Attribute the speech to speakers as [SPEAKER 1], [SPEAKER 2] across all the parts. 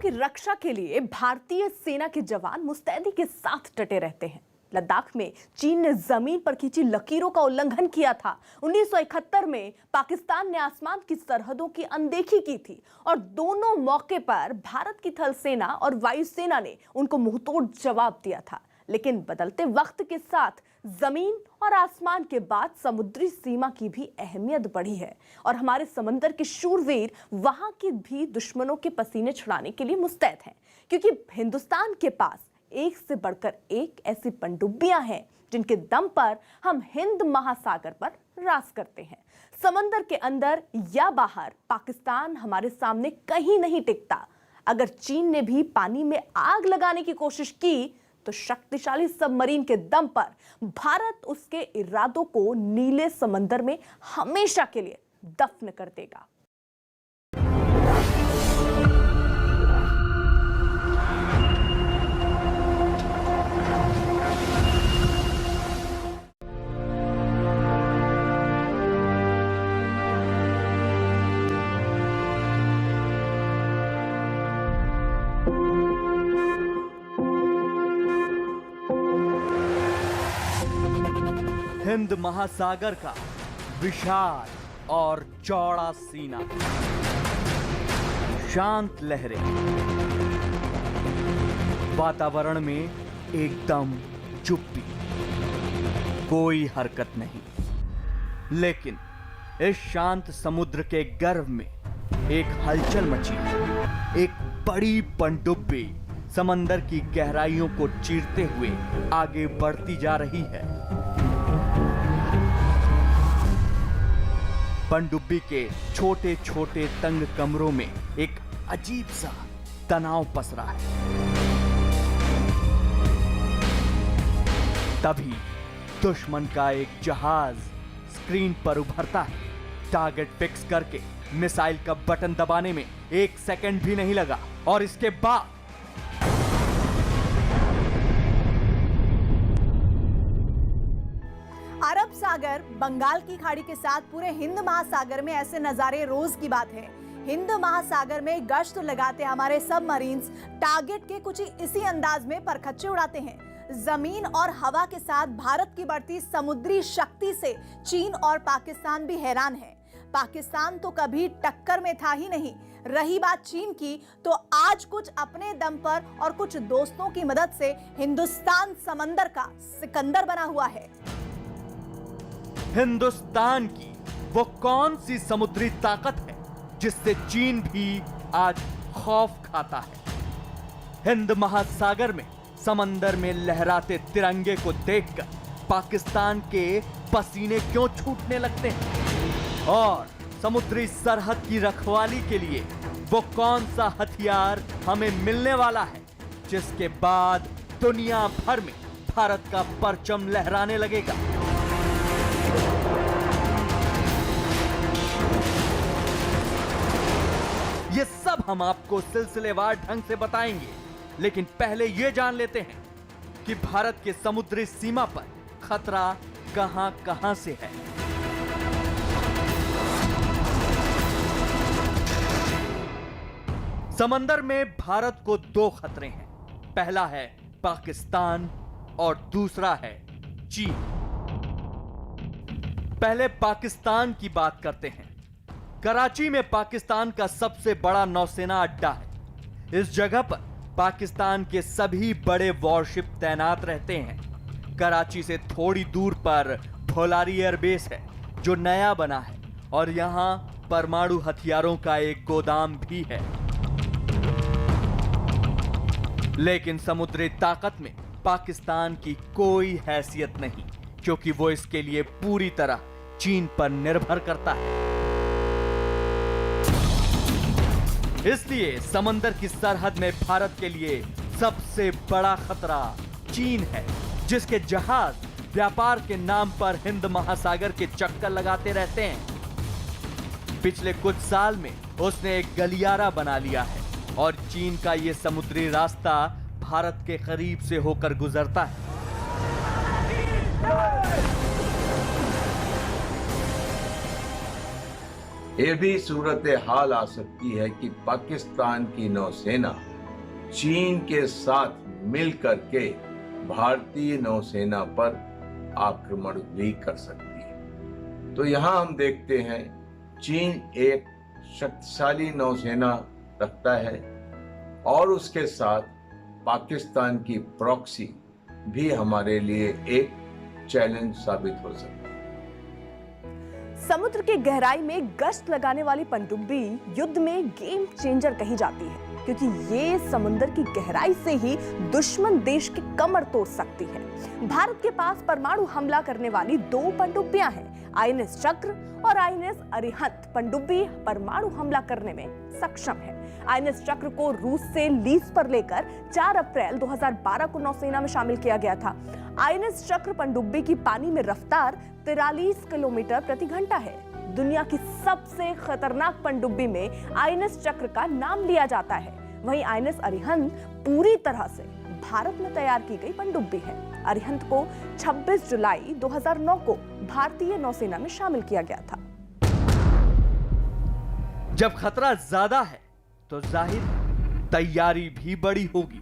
[SPEAKER 1] की रक्षा के लिए भारतीय सेना के जवान मुस्तैदी के साथ डटे रहते हैं। लद्दाख में चीन ने जमीन पर खींची लकीरों का उल्लंघन किया था। 1971 में पाकिस्तान ने आसमान की सरहदों की अनदेखी की थी और दोनों मौके पर भारत की थल सेना और वायुसेना ने उनको मुंहतोड़ जवाब दिया था। लेकिन बदलते वक्त के साथ जमीन और आसमान के बाद समुद्री सीमा की भी अहमियत बढ़ी है और हमारे समंदर के शूरवीर वहां के भी दुश्मनों के पसीने छुड़ाने के लिए मुस्तैद हैं, क्योंकि हिंदुस्तान के पास एक से बढ़कर एक ऐसी पनडुब्बियां हैं जिनके दम पर हम हिंद महासागर पर राज करते हैं। समंदर के अंदर या बाहर पाकिस्तान हमारे सामने कहीं नहीं टिकता। अगर चीन ने भी पानी में आग लगाने की कोशिश की तो शक्तिशाली सबमरीन के दम पर भारत उसके इरादों को नीले समंदर में हमेशा के लिए दफन कर देगा।
[SPEAKER 2] हिंद महासागर का विशाल और चौड़ा सीना, शांत लहरें, वातावरण में एकदम चुप्पी, कोई हरकत नहीं। लेकिन इस शांत समुद्र के गर्भ में एक हलचल मची है। एक बड़ी पनडुब्बी समंदर की गहराइयों को चीरते हुए आगे बढ़ती जा रही है। पनडुब्बी के छोटे छोटे तंग कमरों में एक अजीब सा तनाव पसरा है। तभी दुश्मन का एक जहाज स्क्रीन पर उभरता है। टारगेट फिक्स करके मिसाइल का बटन दबाने में 1 सेकंड भी नहीं लगा और इसके बाद
[SPEAKER 3] अरब सागर, बंगाल की खाड़ी के साथ पूरे हिंद महासागर में ऐसे नजारे रोज की बात है। हिंद महासागर में गश्त लगाते हमारे सबमरीन्स टारगेट के कुछ इसी अंदाज में परखच्चे उड़ाते हैं। जमीन और हवा के साथ भारत की बढ़ती समुद्री शक्ति से चीन और पाकिस्तान भी हैरान है। पाकिस्तान तो कभी टक्कर में था ही नहीं। रही बात चीन की, तो आज कुछ अपने दम पर और कुछ दोस्तों की मदद से हिंदुस्तान समंदर का सिकंदर बना हुआ है।
[SPEAKER 2] हिंदुस्तान की वो कौन सी समुद्री ताकत है जिससे चीन भी आज खौफ खाता है? हिंद महासागर में समंदर में लहराते तिरंगे को देखकर पाकिस्तान के पसीने क्यों छूटने लगते हैं? और समुद्री सरहद की रखवाली के लिए वो कौन सा हथियार हमें मिलने वाला है जिसके बाद दुनिया भर में भारत का परचम लहराने लगेगा? ये सब हम आपको सिलसिलेवार ढंग से बताएंगे, लेकिन पहले ये जान लेते हैं कि भारत के समुद्री सीमा पर खतरा कहां-कहां से है। समंदर में भारत को 2 खतरे हैं। पहला है पाकिस्तान और दूसरा है चीन। पहले पाकिस्तान की बात करते हैं। कराची में पाकिस्तान का सबसे बड़ा नौसेना अड्डा है। इस जगह पर पाकिस्तान के सभी बड़े वॉरशिप तैनात रहते हैं। कराची से थोड़ी दूर पर भोलारी एयरबेस है जो नया बना है और यहां परमाणु हथियारों का एक गोदाम भी है। लेकिन समुद्री ताकत में पाकिस्तान की कोई हैसियत नहीं, क्योंकि वो इसके लिए पूरी तरह चीन पर निर्भर करता है। इसलिए समंदर की सरहद में भारत के लिए सबसे बड़ा खतरा चीन है, जिसके जहाज व्यापार के नाम पर हिंद महासागर के चक्कर लगाते रहते हैं। पिछले कुछ साल में उसने एक गलियारा बना लिया है और चीन का यह समुद्री रास्ता भारत के करीब से होकर गुजरता है।
[SPEAKER 4] ये भी सूरत हाल आ सकती है कि पाकिस्तान की नौसेना चीन के साथ मिल करके भारतीय नौसेना पर आक्रमण भी कर सकती है। तो यहां हम देखते हैं चीन एक शक्तिशाली नौसेना रखता है और उसके साथ पाकिस्तान की प्रॉक्सी भी हमारे लिए एक चैलेंज साबित हो सकती है।
[SPEAKER 1] समुद्र की गहराई में गश्त लगाने वाली पनडुब्बी युद्ध में गेम चेंजर कही जाती है, क्योंकि ये समुद्र की गहराई से ही दुश्मन देश की कमर तोड़ सकती है। भारत के पास परमाणु हमला करने वाली 2 पनडुब्बियां हैं। आईएनएस चक्र और आईएनएस अरिहंत पनडुब्बी परमाणु हमला करने में सक्षम है। आईएनएस चक्र को रूस से लीज पर लेकर 4 अप्रैल 2012 को नौसेना में शामिल किया गया था। आईएनएस चक्र पनडुब्बी की पानी में रफ्तार 43 किलोमीटर प्रति घंटा है। दुनिया की सबसे खतरनाक पनडुब्बी में आईएनएस चक्र का नाम लिया जाता है। वहीं आईएनएस अरिहंत पूरी तरह से भारत में तैयार की गई पनडुब्बी है। अरिहंत को 26 जुलाई 2009 को भारतीय नौसेना में शामिल किया गया था।
[SPEAKER 2] जब खतरा ज्यादा है तो जाहिर तैयारी भी बड़ी होगी।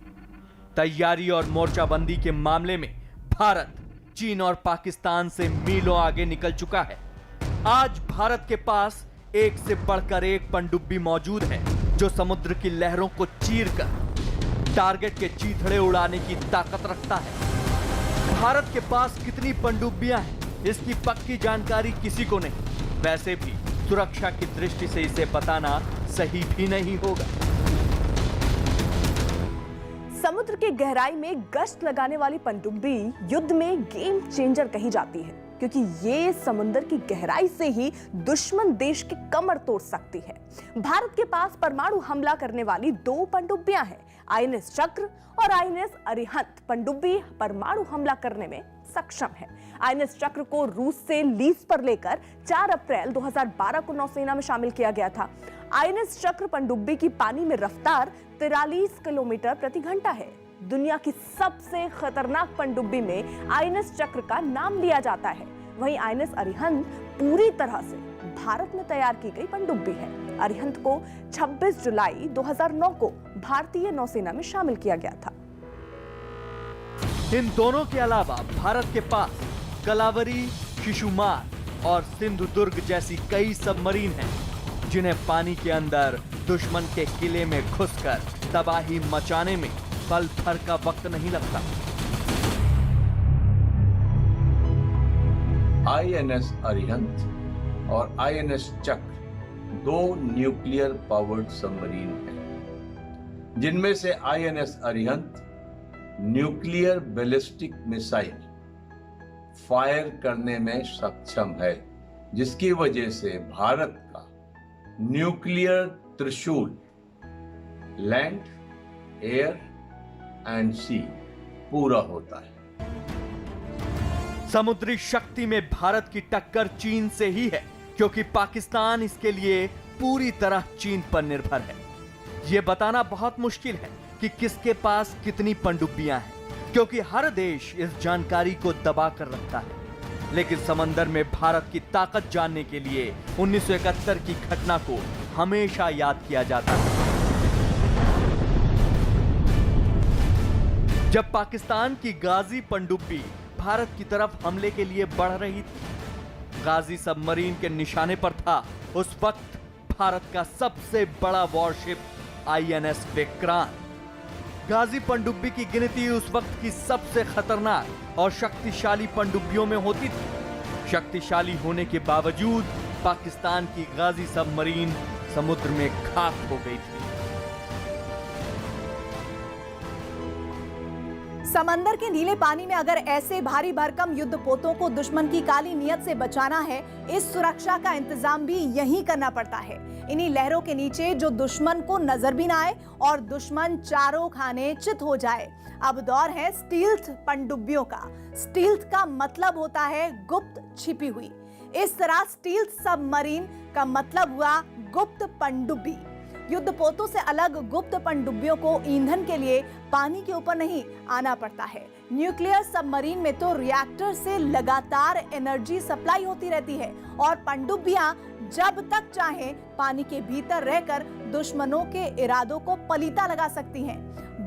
[SPEAKER 2] तैयारी और मोर्चाबंदी के मामले में भारत चीन और पाकिस्तान से मीलों आगे निकल चुका है। आज भारत के पास एक से बढ़कर एक पनडुब्बी मौजूद है जो समुद्र की लहरों को चीरकर टारगेट के चीथड़े उड़ाने की ताकत रखता है। भारत के पास कितनी पनडुब्बियां हैं इसकी पक्की जानकारी किसी को नहीं। वैसे भी सुरक्षा की दृष्टि से इसे बताना सही भी नहीं होगा।
[SPEAKER 1] समुद्र की गहराई में गश्त लगाने वाली पनडुब्बी युद्ध में गेम चेंजर कही जाती है, क्योंकि ये समुद्र की गहराई से ही दुश्मन देश की कमर तोड़ सकती है। भारत के पास परमाणु हमला करने वाली 2 पनडुब्बियां हैं। आईएनएस चक्र और आईएनएस अरिहंत पनडुब्बी परमाणु हमला करने में सक्षम है। आईएनएस चक्र को रूस से लीज पर लेकर 4 अप्रैल 2012 को नौसेना में शामिल किया गया था। आईएनएस चक्र पनडुब्बी की पानी में रफ्तार 43 किलोमीटर प्रति घंटा है। दुनिया की सबसे खतरनाक पनडुब्बी में आईएनएस चक्र का नाम लिया जाता है। वहीं आईएनएस अरिहंत पूरी तरह से भारत में तैयार की गई पनडुब्बी है। अरिहंत को 26 जुलाई 2009 को भारतीय नौसेना में शामिल किया गया था।
[SPEAKER 2] इन दोनों के अलावा भारत के पास कलावरी, शिशुमार और सिंधुदुर्ग जैसी कई सबमरीन हैं, जिन्हें पानी के अंदर दुश्मन के किले में घुसकर तबाही मचाने में पल भर का वक्त नहीं लगता।
[SPEAKER 4] आईएनएस अरिहंत और आईएनएस चक्र 2 न्यूक्लियर पावर्ड सबमरीन हैं, जिनमें से INS Arihant nuclear ballistic missile fire करने में सक्षम है, जिसकी वजह से भारत का न्यूक्लियर त्रिशूल लैंड, एयर एंड सी पूरा होता है।
[SPEAKER 2] समुद्री शक्ति में भारत की टक्कर चीन से ही है, क्योंकि पाकिस्तान इसके लिए पूरी तरह चीन पर निर्भर है। यह बताना बहुत मुश्किल है कि किसके पास कितनी पनडुब्बियां हैं, क्योंकि हर देश इस जानकारी को दबा कर रखता है। लेकिन समंदर में भारत की ताकत जानने के लिए 1971 की घटना को हमेशा याद किया जाता है, जब पाकिस्तान की गाजी पनडुब्बी भारत की तरफ हमले के लिए बढ़ रही थी। गाजी सबमरीन के निशाने पर था उस वक्त भारत का सबसे बड़ा वॉरशिप आईएनएस विक्रांत। गाजी पनडुब्बी की गिनती उस वक्त की सबसे खतरनाक और शक्तिशाली पनडुब्बियों में होती थी। शक्तिशाली होने के बावजूद पाकिस्तान की गाजी सबमरीन समुद्र में खाक हो गई थी।
[SPEAKER 3] समंदर के नीले पानी में अगर ऐसे भारी भरकम युद्धपोतों को दुश्मन की काली नियत से बचाना है, इस सुरक्षा का इंतजाम भी यहीं करना पड़ता है। इन्हीं लहरों के नीचे जो दुश्मन को नजर भी ना आए और दुश्मन चारों खाने चित हो जाए। अब दौर है स्टील्थ पनडुब्बियों का। स्टील्थ का मतलब होता है गुप्त छिपी हुई। इस तरह स्टील्थ सबमरीन का मतलब हुआ गुप्त पनडुब्बी। युद्धपोतों से अलग गुप्त पनडुब्बियों को ईंधन के लिए पानी के ऊपर नहीं आना पड़ता है। न्यूक्लियर सबमरीन में तो रिएक्टर से लगातार एनर्जी सप्लाई होती रहती है और पनडुब्बियां जब तक चाहे पानी के भीतर रहकर दुश्मनों के इरादों को पलीता लगा सकती हैं।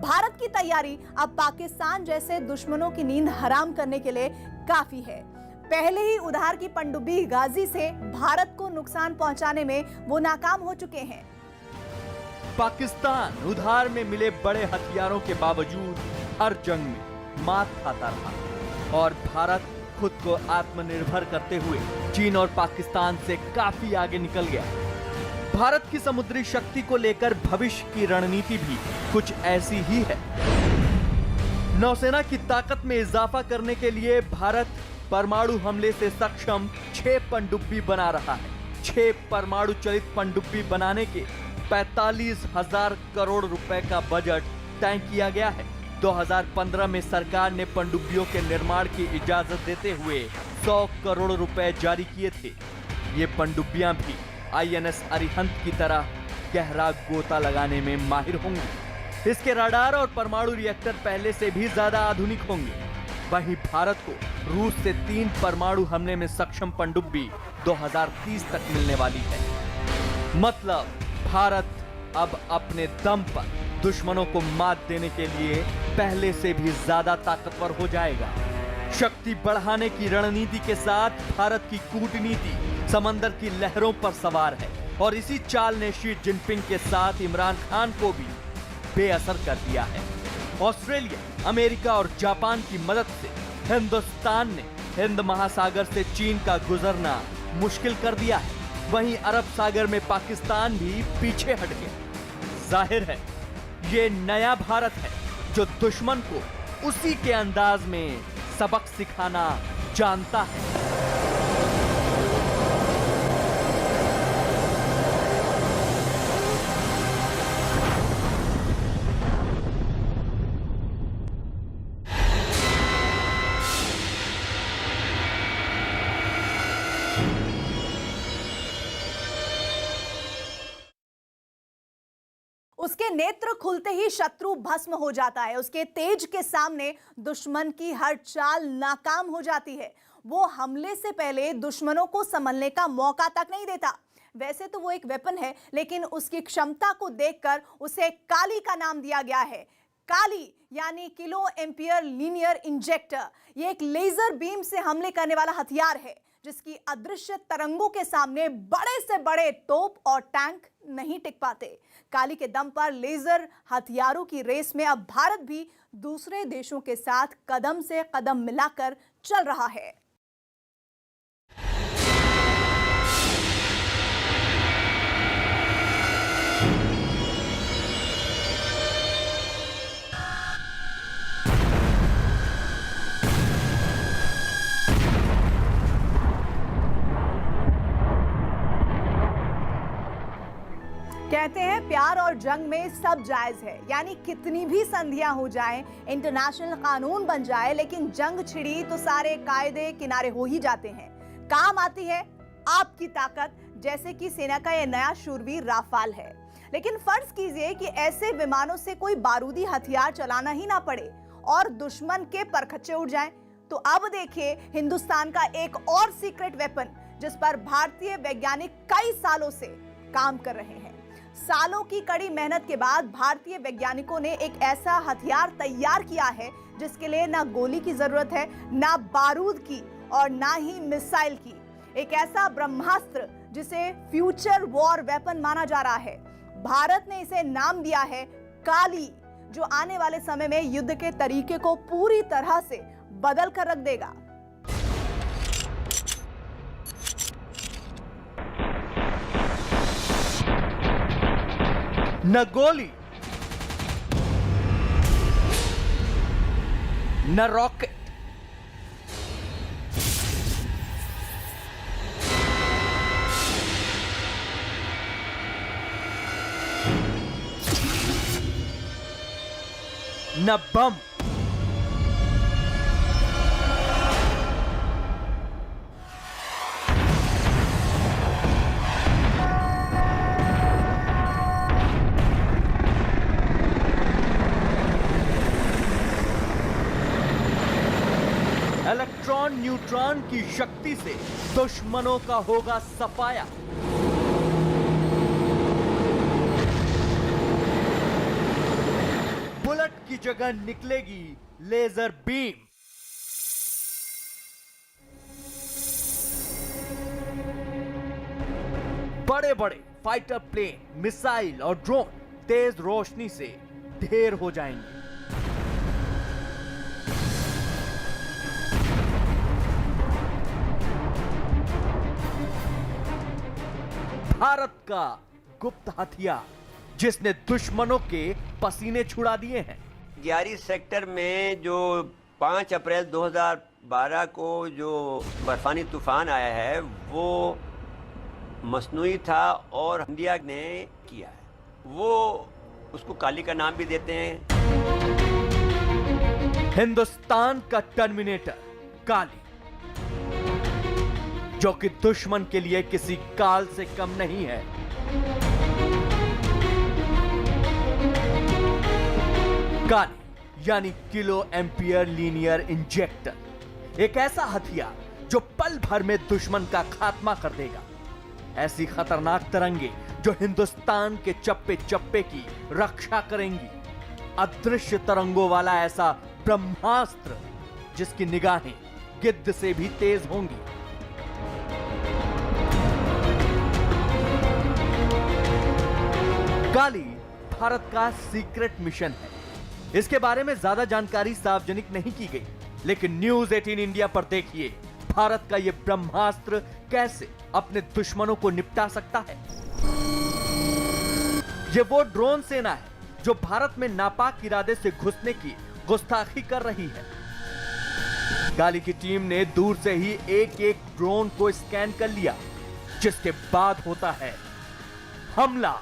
[SPEAKER 3] भारत की तैयारी अब पाकिस्तान जैसे दुश्मनों की नींद हराम करने के लिए काफी है। पहले ही उधार की पनडुब्बी गाजी से भारत को नुकसान पहुंचाने में वो नाकाम हो चुके हैं।
[SPEAKER 2] पाकिस्तान उधार में मिले बड़े हथियारों के बावजूद हर जंग में मात खाता रहा और भारत खुद को आत्मनिर्भर करते हुए चीन और पाकिस्तान से काफी आगे निकल गया। भारत की समुद्री शक्ति को लेकर भविष्य की रणनीति भी कुछ ऐसी ही है। नौसेना की ताकत में इजाफा करने के लिए भारत परमाणु हमले से सक्षम 6 पनडुब्बी बना रहा है। 6 परमाणु चलित पनडुब्बी बनाने के 45,000 करोड़ रुपए का बजट तय किया गया है। 2015 में सरकार ने पनडुब्बियों के निर्माण की इजाजत देते हुए 100 करोड़ रुपए जारी किए थे। ये पनडुब्बियां भी INS अरिहंत की तरह गहरा गोता लगाने में माहिर होंगी। इसके रडार और परमाणु रिएक्टर पहले से भी ज्यादा आधुनिक होंगे। वहीं भारत को रूस से 3 परमाणु हमले में सक्षम पनडुब्बी 2030 तक मिलने वाली है। मतलब भारत अब अपने दम पर दुश्मनों को मात देने के लिए पहले से भी ज्यादा ताकतवर हो जाएगा। शक्ति बढ़ाने की रणनीति के साथ भारत की कूटनीति समंदर की लहरों पर सवार है और इसी चाल ने शी जिनपिंग के साथ इमरान खान को भी बेअसर कर दिया है। ऑस्ट्रेलिया, अमेरिका और जापान की मदद से हिंदुस्तान ने हिंद महासागर से चीन का गुजरना मुश्किल कर दिया है। वहीं अरब सागर में पाकिस्तान भी पीछे हट गया। जाहिर है ये नया भारत है जो दुश्मन को उसी के अंदाज में सबक सिखाना जानता है।
[SPEAKER 3] उसके नेत्र खुलते ही शत्रु भस्म हो जाता है। उसके तेज के सामने दुश्मन की हर चाल नाकाम हो जाती है। वो हमले से पहले दुश्मनों को संभलने का मौका तक नहीं देता। वैसे तो वो एक वेपन है, लेकिन उसकी क्षमता को देखकर उसे काली का नाम दिया गया है। काली यानी किलो एम्पियर लीनियर इंजेक्टर। ये एक लेजर बीम से हमले करने वाला हथियार है जिसकी अदृश्य तरंगों के सामने बड़े से बड़े तोप और टैंक नहीं टिक पाते। काली के दम पर लेजर हथियारों की रेस में अब भारत भी दूसरे देशों के साथ कदम से कदम मिलाकर चल रहा है। कहते हैं प्यार और जंग में सब जायज है, यानी कितनी भी संधियां हो जाएं, इंटरनेशनल कानून बन जाए, लेकिन जंग छिड़ी तो सारे कायदे किनारे हो ही जाते हैं। काम आती है आपकी ताकत, जैसे कि सेना का यह नया शूरवीर राफाल है। लेकिन फर्ज कीजिए कि ऐसे विमानों से कोई बारूदी हथियार चलाना ही ना पड़े और दुश्मन के परखच्चे उड़ जाएं। तो अब देखिए हिंदुस्तान का एक और सीक्रेट वेपन जिस पर भारतीय वैज्ञानिक कई सालों से काम कर रहे हैं। सालों की कड़ी मेहनत के बाद भारतीय वैज्ञानिकों ने एक ऐसा हथियार तैयार किया है जिसके लिए ना गोली की जरूरत है, ना बारूद की और ना ही मिसाइल की। एक ऐसा ब्रह्मास्त्र जिसे फ्यूचर वॉर वेपन माना जा रहा है। भारत ने इसे नाम दिया है काली, जो आने वाले समय में युद्ध के तरीके को पूरी तरह से बदल कर रख देगा।
[SPEAKER 2] न गोली, न रॉकेट, न बम, इलेक्ट्रॉन की शक्ति से दुश्मनों का होगा सफाया। बुलेट की जगह निकलेगी लेजर बीम। बड़े बड़े फाइटर प्लेन, मिसाइल और ड्रोन तेज रोशनी से ढेर हो जाएंगे। भारत का गुप्त हथियार जिसने दुश्मनों के पसीने छुड़ा दिए हैं।
[SPEAKER 5] 11 सेक्टर में जो 5 अप्रैल 2012 को जो बर्फानी तूफान आया है वो मसनूई था और इंडिया ने किया है। वो उसको काली का नाम भी देते हैं।
[SPEAKER 2] हिंदुस्तान का टर्मिनेटर काली, जो कि दुश्मन के लिए किसी काल से कम नहीं है। काली यानी किलो एम्पियर लीनियर इंजेक्टर, एक ऐसा हथियार जो पल भर में दुश्मन का खात्मा कर देगा। ऐसी खतरनाक तरंगे जो हिंदुस्तान के चप्पे चप्पे की रक्षा करेंगी। अदृश्य तरंगों वाला ऐसा ब्रह्मास्त्र जिसकी निगाहें गिद्ध से भी तेज होंगी। काली भारत का सीक्रेट मिशन है। इसके बारे में ज्यादा जानकारी सार्वजनिक नहीं की गई, लेकिन न्यूज 18 इंडिया पर देखिए भारत का यह ब्रह्मास्त्र कैसे अपने दुश्मनों को निपटा सकता है। यह वो ड्रोन सेना है जो भारत में नापाक इरादे से घुसने की गुस्ताखी कर रही है। काली की टीम ने दूर से ही एक एक ड्रोन को स्कैन कर लिया, जिसके बाद होता है हमला।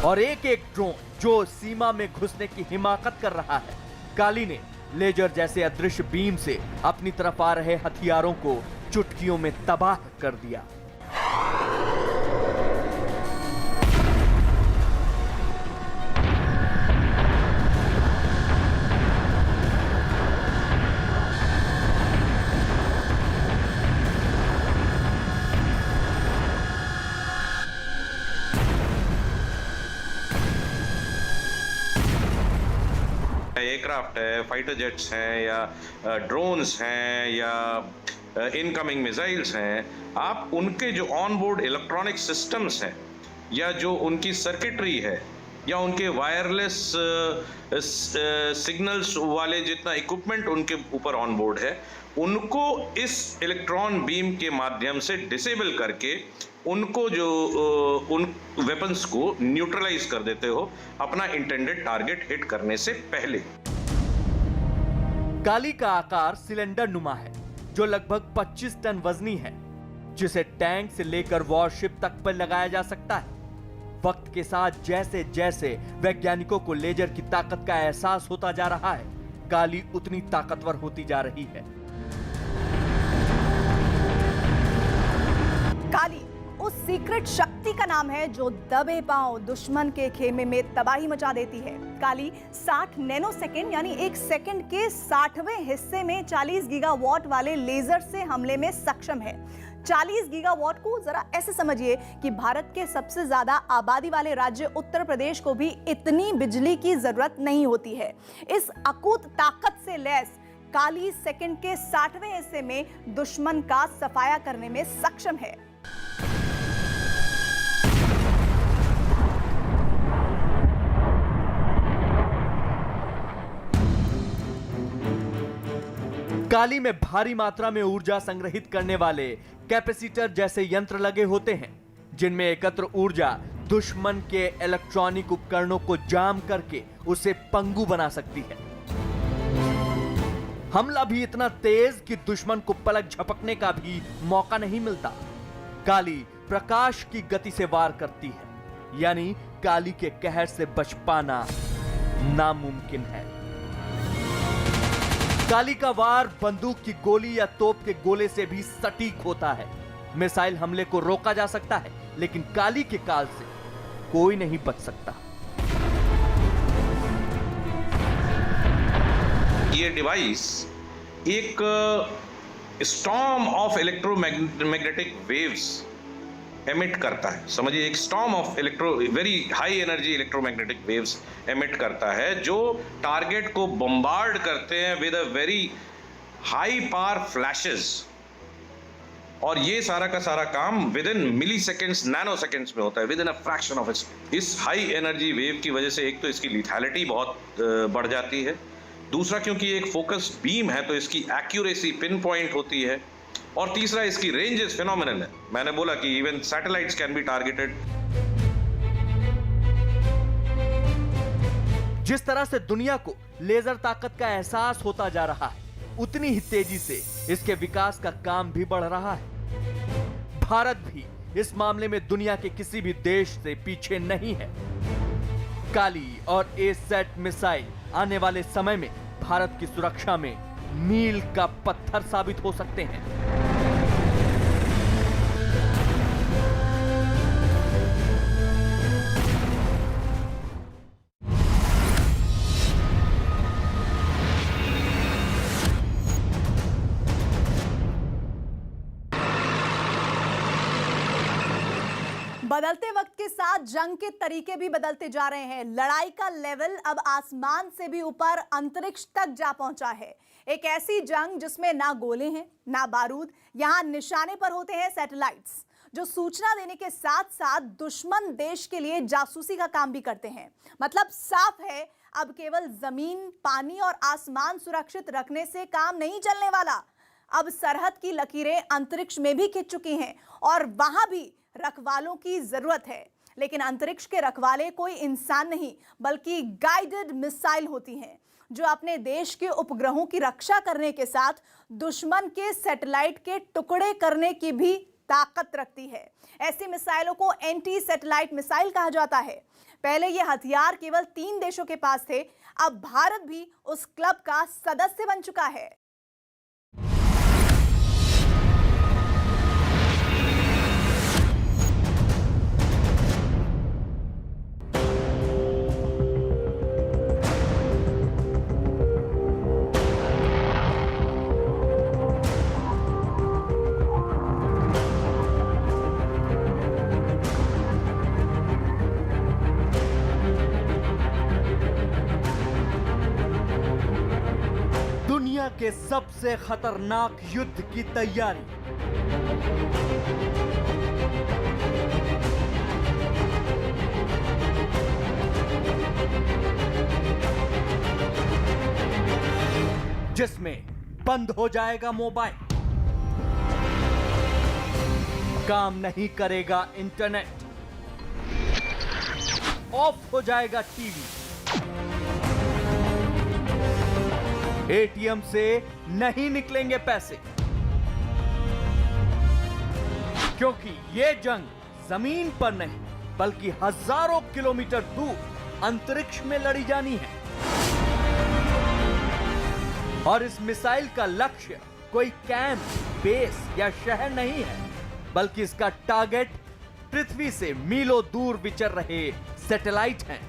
[SPEAKER 2] और एक एक ड्रोन जो सीमा में घुसने की हिमाकत कर रहा है, काली ने लेजर जैसे अदृश्य बीम से अपनी तरफ आ रहे हथियारों को चुटकियों में तबाह कर दिया।
[SPEAKER 6] एयरक्राफ्ट है, फाइटर जेट्स हैं या ड्रोन्स हैं या इनकमिंग मिसाइल्स हैं, आप उनके जो ऑन बोर्ड इलेक्ट्रॉनिक सिस्टम्स हैं या जो उनकी सर्किटरी है या उनके वायरलेस सिग्नल्स वाले जितना इक्विपमेंट उनके ऊपर ऑन बोर्ड है, उनको इस इलेक्ट्रॉन बीम के माध्यम से डिसेबल करके उनको जो उन वेपन्स को न्यूट्रलाइज कर देते हो अपना इंटेंडेड टारगेट हिट करने से पहले।
[SPEAKER 2] काली का आकार सिलेंडर नुमा है जो लगभग 25 टन वजनी है, जिसे टैंक से लेकर वॉरशिप तक पर लगाया जा सकता है। वक्त के साथ जैसे जैसे वैज्ञानिकों को लेजर की ताकत का एहसास होता जा रहा है, काली उतनी ताकतवर होती जा रही है।
[SPEAKER 3] काली उस सीक्रेट शक्ति का नाम है जो दबे पांव दुश्मन के खेमे में तबाही मचा देती है। काली 60 नैनो सेकेंड यानी 1 सेकेंड के 60वें हिस्से में 40 गीगावाट वाले लेजर से हमले में सक्षम है। 40 गीगावाट को जरा ऐसे समझिए कि भारत के सबसे ज्यादा आबादी वाले राज्य उत्तर प्रदेश को भी इतनी बिजली की जरूरत नहीं होती है। इस अकूत ताकत से लैस काली सेकेंड के 60वें हिस्से में दुश्मन का सफाया करने में सक्षम है।
[SPEAKER 2] काली में भारी मात्रा में ऊर्जा संग्रहित करने वाले कैपेसिटर जैसे यंत्र लगे होते हैं, जिनमें एकत्र ऊर्जा दुश्मन के इलेक्ट्रॉनिक उपकरणों को जाम करके उसे पंगु बना सकती है। हमला भी इतना तेज कि दुश्मन को पलक झपकने का भी मौका नहीं मिलता। काली प्रकाश की गति से वार करती है, यानी काली के कहर से बच पाना नामुमकिन है। काली का वार बंदूक की गोली या तोप के गोले से भी सटीक होता है। मिसाइल हमले को रोका जा सकता है, लेकिन काली के काल से कोई नहीं बच सकता।
[SPEAKER 6] ये डिवाइस एक storm of electromagnetic waves emit करता है। समझिए, एक storm of very high energy electromagnetic waves emit करता है, जो टारगेट को बम्बार्ड करते हैं with a very high power flashes. और ये सारा का सारा काम within milliseconds, nanoseconds में होता है, within a fraction of इस हाई एनर्जी वेव की वजह से एक तो इसकी लिथैलिटी बहुत बढ़ जाती है, दूसरा क्योंकि एक फोकस बीम है तो इसकी एक्यूरेसी पिन पॉइंट होती है, और तीसरा इसकी रेंज इज फिनोमिनल है। मैंने बोला कि even satellites can be targeted.
[SPEAKER 2] जिस तरह से दुनिया को लेजर ताकत का एहसास होता जा रहा है, उतनी ही तेजी से इसके विकास का काम भी बढ़ रहा है। भारत भी इस मामले में दुनिया के किसी भी देश से पीछे नहीं है। काली और ए-सेट मिसाइल आने वाले समय में भारत की सुरक्षा में मील का पत्थर साबित हो सकते हैं।
[SPEAKER 3] बदलते वक्त के साथ जंग के तरीके भी बदलते जा रहे हैं। लड़ाई का लेवल अब आसमान से भी ऊपर अंतरिक्ष तक जा पहुंचा है। एक ऐसी जंग जिसमें ना गोले हैं ना बारूद, यहां निशाने पर होते हैं सैटेलाइट्स, जो सूचना देने के साथ साथ दुश्मन देश के लिए जासूसी का काम भी करते हैं। मतलब साफ है, अब केवल जमीन, पानी और आसमान सुरक्षित रखने से काम नहीं चलने वाला। अब सरहद की लकीरें अंतरिक्ष में भी खिंच चुकी हैं और वहां भी रखवालों की जरूरत है। लेकिन अंतरिक्ष के रखवाले कोई इंसान नहीं, बल्कि गाइडेड मिसाइल होती हैं, जो अपने देश के उपग्रहों की रक्षा करने के साथ दुश्मन के सैटेलाइट के टुकड़े करने की भी ताकत रखती है। ऐसी मिसाइलों को एंटी सैटेलाइट मिसाइल कहा जाता है। पहले ये हथियार केवल 3 देशों के पास थे, अब भारत भी उस क्लब का सदस्य बन चुका है।
[SPEAKER 2] दुनिया के सबसे खतरनाक युद्ध की तैयारी। जिसमें बंद हो जाएगा मोबाइल, काम नहीं करेगा इंटरनेट, ऑफ हो जाएगा टीवी, एटीएम से नहीं निकलेंगे पैसे, क्योंकि ये जंग जमीन पर नहीं बल्कि हजारों किलोमीटर दूर अंतरिक्ष में लड़ी जानी है। और इस मिसाइल का लक्ष्य कोई कैंप, बेस या शहर नहीं है, बल्कि इसका टारगेट पृथ्वी से मीलों दूर विचर रहे सैटेलाइट हैं।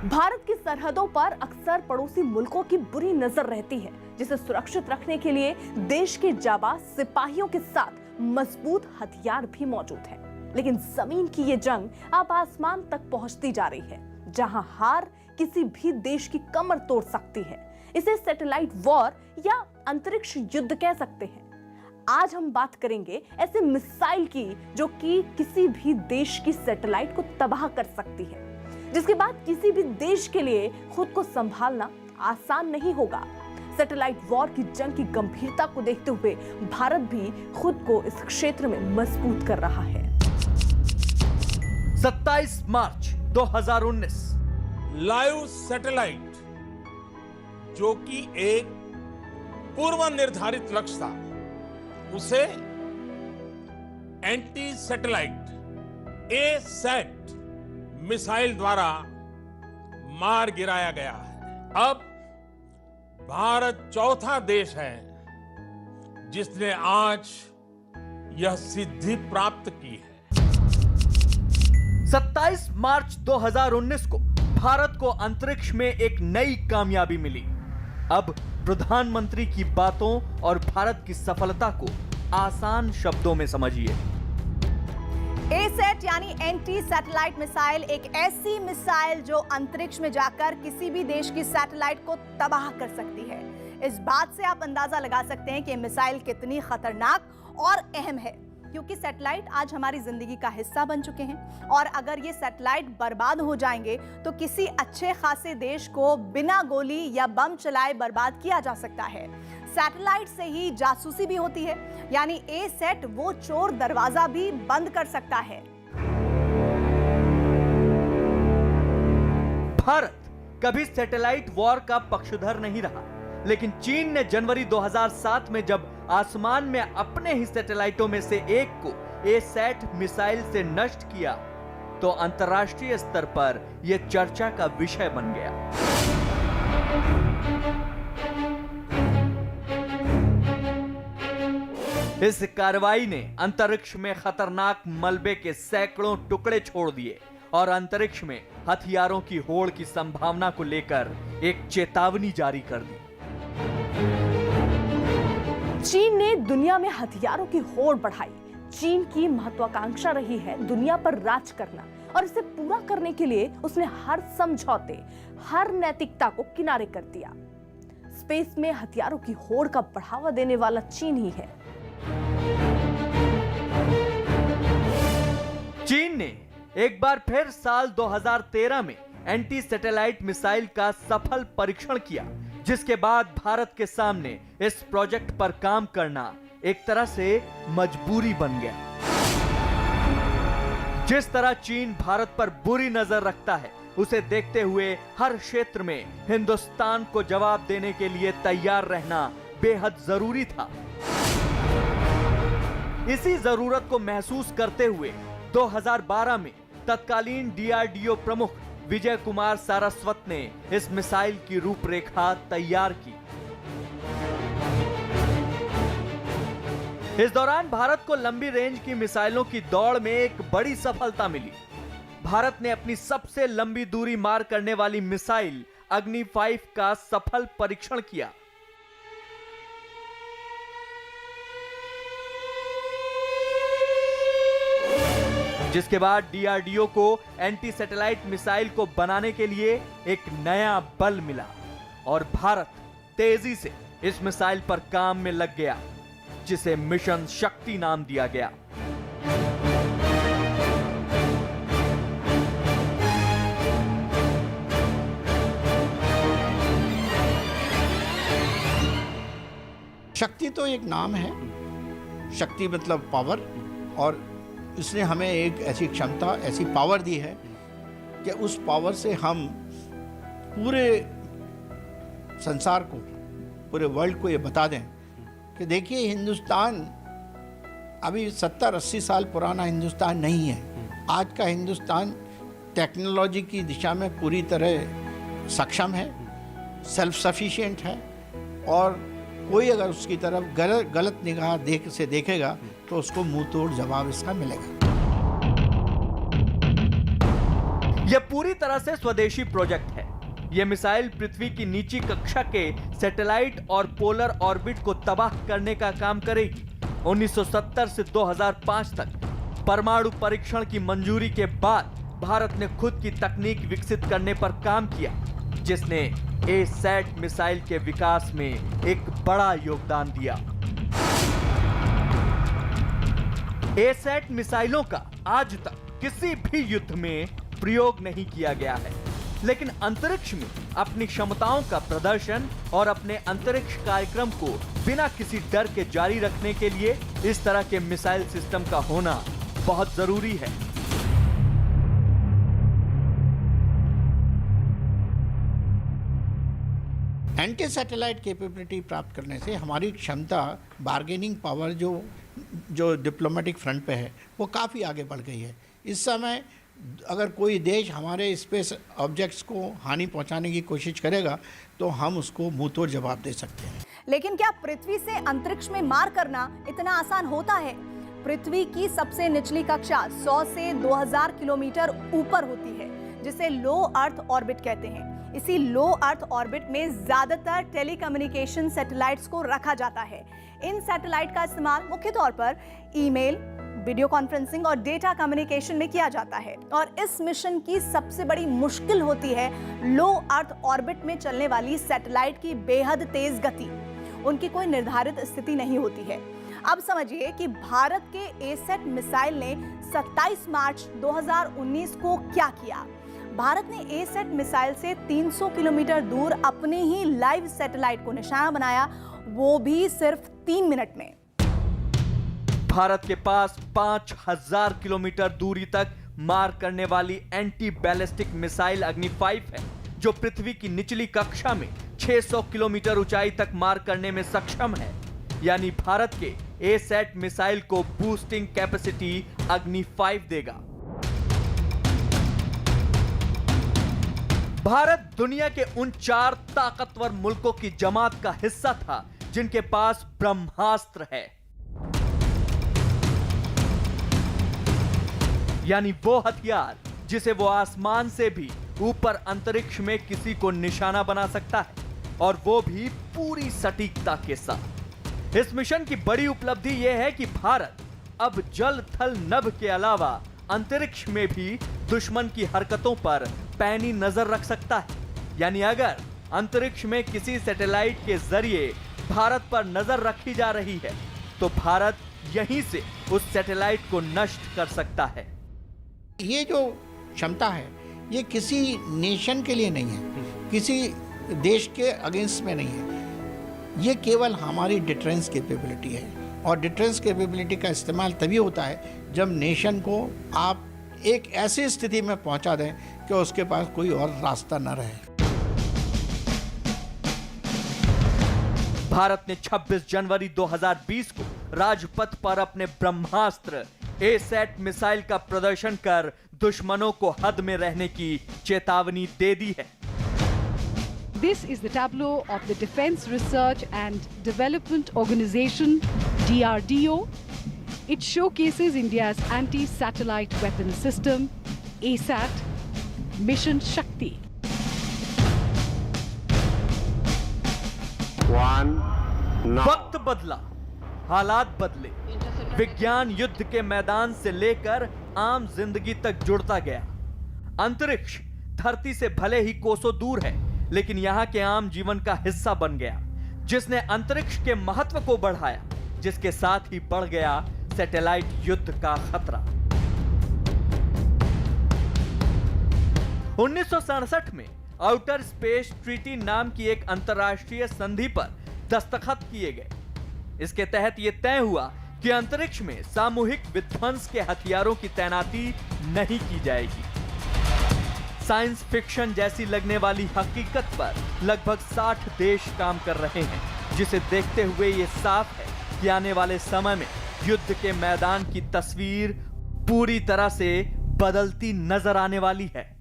[SPEAKER 1] भारत की सरहदों पर अक्सर पड़ोसी मुल्कों की बुरी नजर रहती है, जिसे सुरक्षित रखने के लिए देश के जाबाज सिपाहियों के साथ मजबूत हथियार भी मौजूद हैं। लेकिन जमीन की ये जंग अब आसमान तक पहुंचती जा रही है, जहां हार किसी भी देश की कमर तोड़ सकती है। इसे सैटेलाइट वॉर या अंतरिक्ष युद्ध कह सकते हैं। आज हम बात करेंगे ऐसे मिसाइल की जो कि किसी भी देश की सैटेलाइट को तबाह कर सकती है, जिसके बाद किसी भी देश के लिए खुद को संभालना आसान नहीं होगा। सैटेलाइट वॉर की जंग की गंभीरता को देखते हुए भारत भी खुद को इस क्षेत्र में मजबूत कर रहा है।
[SPEAKER 2] 27 मार्च 2019
[SPEAKER 7] लाइव सैटेलाइट, जो कि एक पूर्व निर्धारित लक्ष्य था, उसे एंटी सैटेलाइट ए-सैट मिसाइल द्वारा मार गिराया गया है। अब भारत चौथा देश है जिसने आज यह सिद्धि प्राप्त की है।
[SPEAKER 2] 27 मार्च 2019 को भारत को अंतरिक्ष में एक नई कामयाबी मिली। अब प्रधानमंत्री की बातों और भारत की सफलता को आसान शब्दों में समझिए।
[SPEAKER 3] एसैट यानी एंटी सैटेलाइट मिसाइल एक ऐसी मिसाइल जो अंतरिक्ष में जाकर किसी भी देश की सैटेलाइट को तबाह कर सकती है। इस बात से आप अंदाजा लगा सकते हैं कि मिसाइल कितनी खतरनाक और अहम है, क्योंकि सैटेलाइट आज हमारी जिंदगी का हिस्सा बन चुके हैं और अगर ये सैटेलाइट बर्बाद हो जाएंगे तो किसी अच्छे खासे देश को बिना गोली या बम चलाए बर्बाद किया जा सकता है। सैटेलाइट से ही जासूसी भी होती है, यानी एसैट वो चोर दरवाजा भी बंद कर सकता है।
[SPEAKER 2] भारत कभी सैटेलाइट वॉर का पक्षधर नहीं रहा, लेकिन चीन ने जनवरी 2007 में जब आसमान में अपने ही सैटेलाइटों में से एक को एसैट मिसाइल से नष्ट किया तो अंतर्राष्ट्रीय स्तर पर यह चर्चा का विषय बन गया। इस कार्रवाई ने अंतरिक्ष में खतरनाक मलबे के सैकड़ों टुकड़े छोड़ दिए और अंतरिक्ष में हथियारों की होड़ की संभावना को लेकर एक चेतावनी जारी कर दी।
[SPEAKER 1] चीन ने दुनिया में हथियारों की होड़ बढ़ाई। चीन की महत्वाकांक्षा रही है दुनिया पर राज करना और इसे पूरा करने के लिए उसने हर समझौते, हर नैतिकता को किनारे कर दिया। स्पेस में हथियारों की होड़ का बढ़ावा देने वाला चीन ही है।
[SPEAKER 2] चीन ने एक बार फिर साल 2013 में एंटी सैटेलाइट मिसाइल का सफल परीक्षण किया, जिसके बाद भारत के सामने इस प्रोजेक्ट पर काम करना एक तरह से मजबूरी बन गया। जिस तरह चीन भारत पर बुरी नजर रखता है, उसे देखते हुए हर क्षेत्र में हिंदुस्तान को जवाब देने के लिए तैयार रहना बेहद जरूरी था। इसी जरूरत को महसूस करते हुए 2012 में तत्कालीन डीआरडीओ प्रमुख विजय कुमार सारस्वत ने इस मिसाइल की रूपरेखा तैयार की। इस दौरान भारत को लंबी रेंज की मिसाइलों की दौड़ में एक बड़ी सफलता मिली। भारत ने अपनी सबसे लंबी दूरी मार करने वाली मिसाइल अग्नि 5 का सफल परीक्षण किया। जिसके बाद डीआरडीओ को एंटी सैटेलाइट मिसाइल को बनाने के लिए एक नया बल मिला और भारत तेजी से इस मिसाइल पर काम में लग गया, जिसे मिशन शक्ति नाम दिया गया।
[SPEAKER 8] शक्ति तो एक नाम है, शक्ति मतलब पावर, और इसने हमें एक ऐसी क्षमता, ऐसी पावर दी है कि उस पावर से हम पूरे संसार को, पूरे वर्ल्ड को ये बता दें कि देखिए हिंदुस्तान अभी 70-80 साल पुराना हिंदुस्तान नहीं है। आज का हिंदुस्तान टेक्नोलॉजी की दिशा में पूरी तरह सक्षम है, सेल्फ सफिशिएंट है, और कोई अगर उसकी तरफ गलत निगाह देखेगा तो उसको मुंह तोड़ जवाब इसका मिलेगा।
[SPEAKER 2] यह पूरी तरह से स्वदेशी प्रोजेक्ट है। यह मिसाइल पृथ्वी की नीची कक्षा के सैटेलाइट और पोलर ऑर्बिट को तबाह करने का काम करेगी। 1970 से 2005 तक परमाणु परीक्षण की मंजूरी के बाद भारत ने खुद की तकनीक विकसित करने पर काम किया, जिसने एसैट मिसाइल के विकास में एक बड़ा योगदान दिया। एसैट मिसाइलों का आज तक किसी भी युद्ध में प्रयोग नहीं किया गया है, लेकिन अंतरिक्ष में अपनी क्षमताओं का प्रदर्शन और अपने अंतरिक्ष कार्यक्रम को बिना किसी डर के जारी रखने के लिए इस तरह के मिसाइल सिस्टम का होना बहुत जरूरी है।
[SPEAKER 8] एंटी सैटेलाइट कैपेबिलिटी प्राप्त करने से हमारी क्षमता, बार्गेनिंग पावर जो डिप्लोमेटिक फ्रंट पे है वो काफ़ी आगे बढ़ गई है। इस समय अगर कोई देश हमारे स्पेस ऑब्जेक्ट्स को हानि पहुंचाने की कोशिश करेगा तो हम उसको मुंह तोड़ जवाब दे सकते हैं।
[SPEAKER 3] लेकिन क्या पृथ्वी से अंतरिक्ष में मार करना इतना आसान होता है? पृथ्वी की सबसे निचली कक्षा 100 से 2000 किलोमीटर ऊपर होती है, जिसे लो अर्थ ऑर्बिट कहते हैं। इसी लो अर्थ ऑर्बिट में ज्यादातर टेलीकम्युनिकेशन सैटेलाइट्स को रखा जाता है। इन सैटेलाइट का इस्तेमाल मुख्य तौर पर ईमेल, वीडियो कॉन्फ्रेंसिंग और डेटा कम्युनिकेशन में किया जाता है। और इस मिशन की सबसे बड़ी मुश्किल होती है लो अर्थ ऑर्बिट में चलने वाली सैटेलाइट की बेहद तेज गति। उनकी कोई निर्धारित स्थिति नहीं होती है। अब समझिए कि भारत के एसैट मिसाइल ने 27 मार्च 2019 को क्या किया। भारत ने एसैट मिसाइल से 300 किलोमीटर दूर अपने ही लाइव सैटेलाइट को निशाना बनाया, वो भी सिर्फ 3 मिनट में।
[SPEAKER 2] भारत के पास 5000 किलोमीटर दूरी तक मार करने वाली एंटी बैलिस्टिक मिसाइल अग्नि 5 है, जो पृथ्वी की निचली कक्षा में 600 किलोमीटर ऊंचाई तक मार करने में सक्षम है। यानी भारत के एसैट मिसाइल को बूस्टिंग कैपेसिटी अग्नि 5 देगा। भारत दुनिया के उन 4 ताकतवर मुल्कों की जमात का हिस्सा था जिनके पास ब्रह्मास्त्र है, यानी वो हथियार जिसे वो आसमान से भी ऊपर अंतरिक्ष में किसी को निशाना बना सकता है, और वो भी पूरी सटीकता के साथ। इस मिशन की बड़ी उपलब्धि यह है कि भारत अब जल, थल, नभ के अलावा अंतरिक्ष में भी दुश्मन की हरकतों पर पैनी नजर रख सकता है। यानी अगर अंतरिक्ष में किसी सैटेलाइट के जरिए भारत पर नजर रखी जा रही है, तो भारत यहीं से उस सैटेलाइट को नष्ट कर सकता है।
[SPEAKER 8] ये जो क्षमता है ये किसी नेशन के लिए नहीं है, किसी देश के अगेंस्ट में नहीं है। ये केवल हमारी डिफेंस कैपेबिलिटी है, और डिफेंस कैपेबिलिटी का इस्तेमाल तभी होता है जब नेशन को आप एक ऐसी स्थिति में पहुंचा दें कि उसके पास कोई और रास्ता न रहे।
[SPEAKER 2] भारत ने 26 जनवरी 2020 को राजपथ पर अपने ब्रह्मास्त्र एसैट मिसाइल का प्रदर्शन कर दुश्मनों को हद में रहने की चेतावनी दे दी है।
[SPEAKER 9] This is the tableau of the Defense Research and Development Organization, DRDO. It showcases India's anti-satellite weapon system, ASAT, Mission Shakti.
[SPEAKER 2] वक्त बदला, हालात बदले, विज्ञान युद्ध के मैदान से लेकर आम जिंदगी तक जुड़ता गया। अंतरिक्ष धरती से भले ही कोसों दूर है, लेकिन यहां के आम जीवन का हिस्सा बन गया, जिसने अंतरिक्ष के महत्व को बढ़ाया, जिसके साथ ही बढ़ गया सैटेलाइट युद्ध का खतरा। 1967 में आउटर स्पेस ट्रीटी नाम की एक अंतरराष्ट्रीय संधि पर दस्तखत किए गए। इसके तहत यह तय हुआ कि अंतरिक्ष में सामूहिक विध्वंस के हथियारों की तैनाती नहीं की जाएगी। साइंस फिक्शन जैसी लगने वाली हकीकत पर लगभग 60 देश काम कर रहे हैं, जिसे देखते हुए ये साफ है कि आने वाले समय में युद्ध के मैदान की तस्वीर पूरी तरह से बदलती नजर आने वाली है।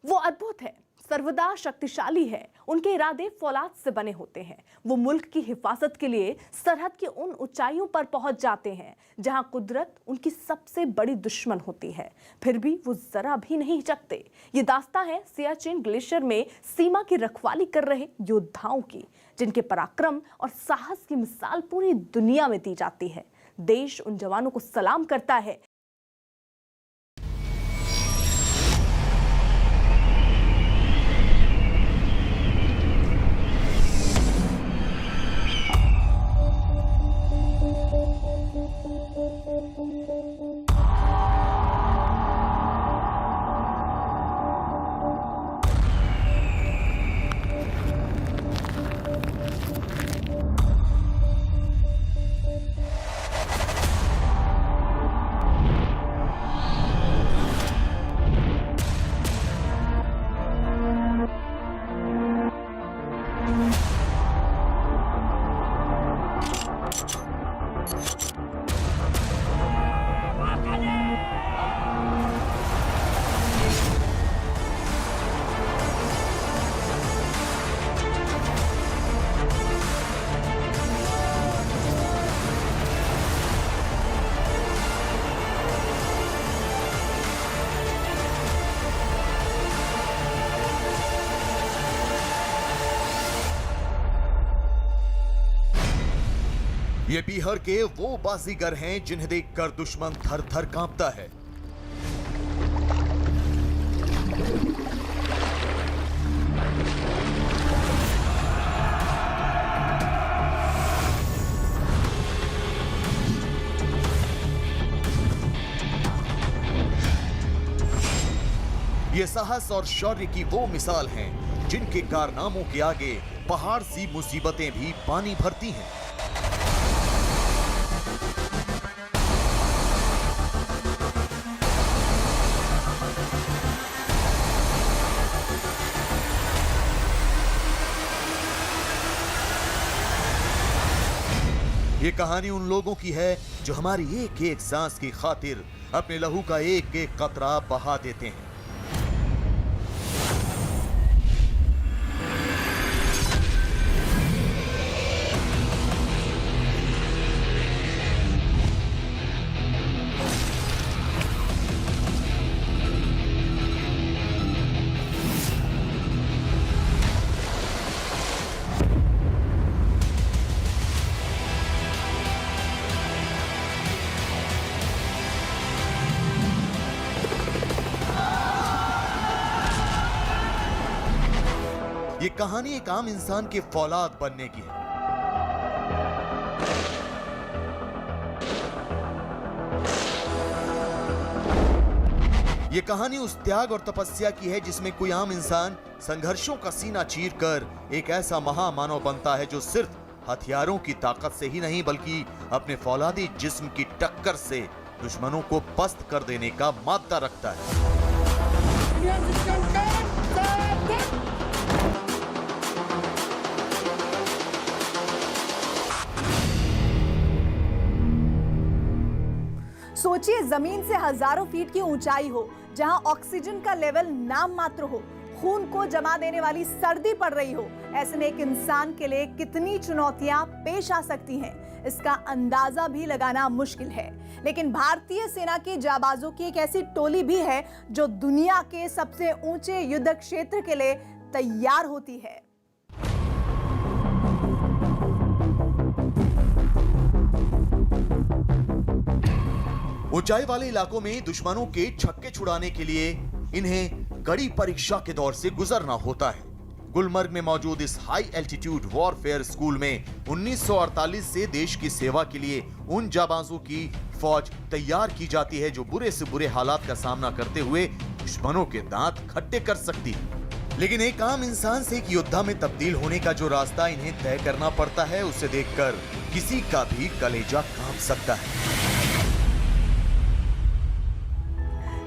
[SPEAKER 1] वो अद्भुत है, सर्वदा शक्तिशाली है। उनके इरादे फौलाद से बने होते हैं। वो मुल्क की हिफाजत के लिए सरहद की उन ऊंचाइयों पर पहुंच जाते हैं जहां कुदरत उनकी सबसे बड़ी दुश्मन होती है, फिर भी वो जरा भी नहीं हिचकते। ये दास्तां है सियाचिन ग्लेशियर में सीमा की रखवाली कर रहे योद्धाओं की, जिनके पराक्रम और साहस की मिसाल पूरी दुनिया में दी जाती है। देश उन जवानों को सलाम करता है
[SPEAKER 10] ये बीहड़ के वो बाजीगर हैं जिन्हें देखकर दुश्मन थर थर कांपता है। ये साहस और शौर्य की वो मिसाल हैं जिनके कारनामों के आगे पहाड़ सी मुसीबतें भी पानी भरती हैं। ये कहानी उन लोगों की है जो हमारी एक एक सांस की खातिर अपने लहू का एक एक कतरा बहा देते हैं। ये कहानी एक आम इंसान के फौलाद बनने की है। ये कहानी उस त्याग और तपस्या की है जिसमें कोई आम इंसान संघर्षों का सीना चीरकर एक ऐसा महामानव बनता है जो सिर्फ हथियारों की ताकत से ही नहीं बल्कि अपने फौलादी जिस्म की टक्कर से दुश्मनों को पस्त कर देने का मादा रखता है।
[SPEAKER 3] सोचिए, जमीन से हजारों फीट की ऊंचाई हो, जहां ऑक्सीजन का लेवल नाम मात्र हो, खून को जमा देने वाली सर्दी पड़ रही हो। ऐसे में एक इंसान के लिए कितनी चुनौतियां पेश आ सकती हैं, इसका अंदाजा भी लगाना मुश्किल है। लेकिन भारतीय सेना के जाबाजों की एक ऐसी टोली भी है जो दुनिया के सबसे ऊंचे युद्ध क्षेत्र के लिए तैयार होती है।
[SPEAKER 10] ऊंचाई वाले इलाकों में दुश्मनों के छक्के छुड़ाने के लिए इन्हें कड़ी परीक्षा के दौर से गुजरना होता है। गुलमर्ग में मौजूद इस हाई एल्टीट्यूड वॉरफेयर स्कूल में 1948 से देश की सेवा के लिए उन जाबाजों की फौज तैयार की जाती है जो बुरे से बुरे हालात का सामना करते हुए दुश्मनों के दांत खट्टे कर सकती है। लेकिन एक आम इंसान से एक योद्धा में तब्दील होने का जो रास्ता इन्हें तय करना पड़ता है, उसे देखकर किसी का भी कलेजा कांप सकता है।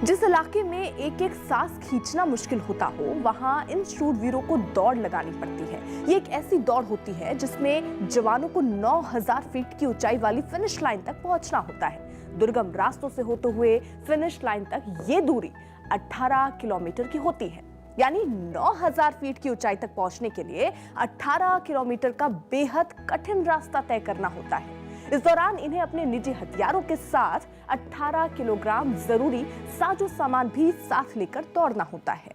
[SPEAKER 1] जिस इलाके में एक एक सांस खींचना मुश्किल होता हो, वहां इन शूरवीरों को दौड़ लगानी पड़ती है। ये एक ऐसी दौड़ होती है जिसमें जवानों को 9000 फीट की ऊंचाई वाली फिनिश लाइन तक पहुंचना होता है। दुर्गम रास्तों से होते हुए फिनिश लाइन तक ये दूरी 18 किलोमीटर की होती है। यानी 9000 फीट की ऊंचाई तक पहुंचने के लिए 18 किलोमीटर का बेहद कठिन रास्ता तय करना होता है। इस दौरान इन्हें अपने निजी हथियारों के साथ 18 किलोग्राम जरूरी साजो सामान भी साथ लेकर दौड़ना होता है।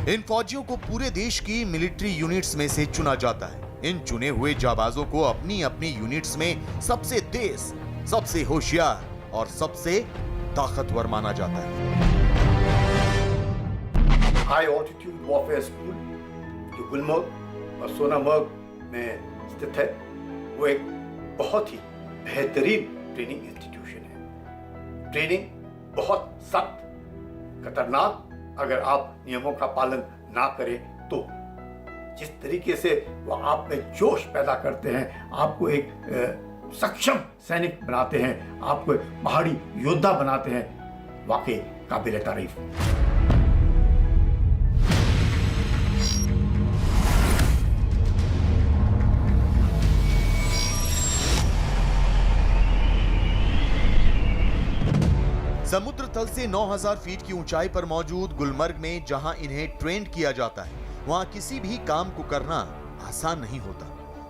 [SPEAKER 10] इन फौजियों को पूरे देश की मिलिट्री यूनिट्स में से चुना जाता है। इन चुने हुए जाबाजों को अपनी अपनी यूनिट्स में सबसे तेज, सबसे होशियार और सबसे ताकतवर माना जाता है।
[SPEAKER 11] हाई ऑल्टीट्यूड वॉरफेयर स्कूल जो गुलमर्ग और सोनामर्ग में स्थित है, वो एक बहुत ही बेहतरीन ट्रेनिंग इंस्टीट्यूशन है। ट्रेनिंग बहुत सख्त, खतरनाक अगर आप नियमों का पालन ना करें तो। जिस तरीके से वो आप में जोश पैदा करते हैं, आपको एक सक्षम सैनिक बनाते हैं, आपको पहाड़ी योद्धा बनाते हैं, वाकई काबिल तारीफ।
[SPEAKER 10] समुद्र तल से 9000 फीट की ऊंचाई पर मौजूद गुलमर्ग में जहां इन्हें ट्रेंड किया जाता है, वहां किसी भी काम को करना आसान नहीं होता।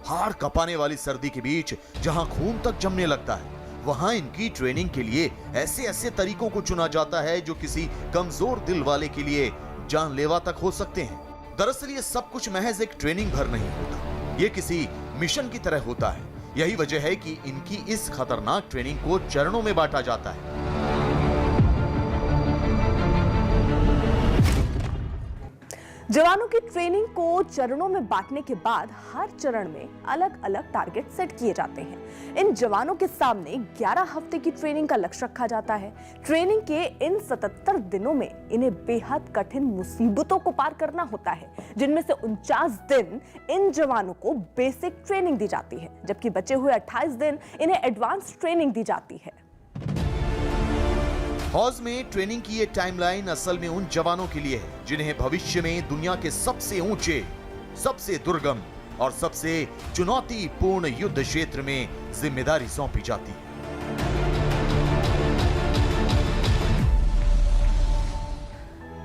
[SPEAKER 10] हाड़ कपाने वाली सर्दी के बीच जहां खून तक जमने लगता है, वहां इनकी ट्रेनिंग के लिए ऐसे ऐसे तरीकों को चुना जाता है जो किसी कमजोर दिल वाले के लिए जानलेवा तक हो सकते हैं। दरअसल ये सब कुछ महज एक ट्रेनिंग भर नहीं होता, ये किसी मिशन की तरह होता है। यही वजह है कि इनकी इस खतरनाक ट्रेनिंग को चरणों में बांटा जाता है।
[SPEAKER 1] जवानों की ट्रेनिंग को चरणों में बांटने के बाद हर चरण में अलग अलग टारगेट सेट किए जाते हैं। इन जवानों के सामने 11 हफ्ते की ट्रेनिंग का लक्ष्य रखा जाता है। ट्रेनिंग के इन 77 दिनों में इन्हें बेहद कठिन मुसीबतों को पार करना होता है, जिनमें से 49 दिन इन जवानों को बेसिक ट्रेनिंग दी जाती है, जबकि बचे हुए 28 दिन इन्हें एडवांस ट्रेनिंग दी जाती है।
[SPEAKER 10] हौज में ट्रेनिंग की ये टाइमलाइन असल में उन जवानों के लिए है जिन्हें भविष्य में दुनिया के सबसे ऊंचे, सबसे दुर्गम और सबसे चुनौतीपूर्ण युद्ध क्षेत्र में जिम्मेदारी सौंपी जाती है।